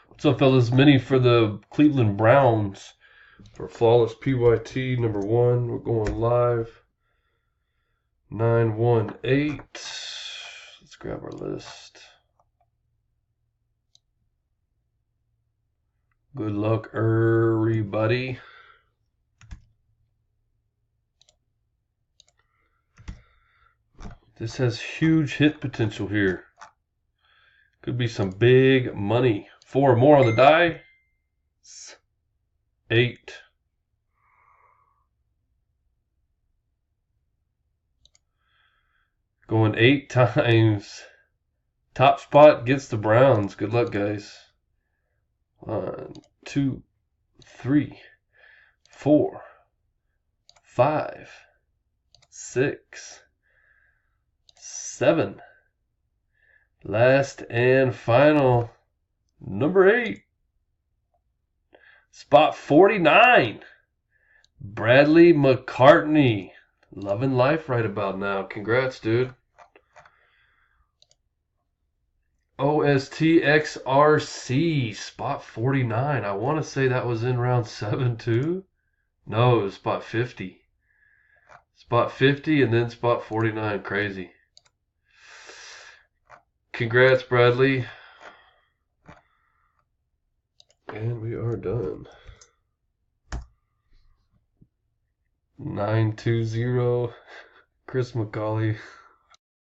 What's up, fellas? Mini for the Cleveland Browns for Flawless PYT number 1. We're going live. 918. Let's grab our list. Good luck, everybody. This has huge hit potential here. Could be some big money. 4 more on the die. 8. Going 8 times. Top spot gets the Browns. Good luck, guys. 1, 2, 3, 4, 5, 6, 7. Last and final, number 8. Spot 49. Bradley McCartney. Loving life right about now. Congrats, dude. OSTXRC, spot 49. I want to say that was in round 7 too. No, it was spot 50. Spot 50 and then spot 49. Crazy. Congrats, Bradley. And we are done. 920. Chris McCauley.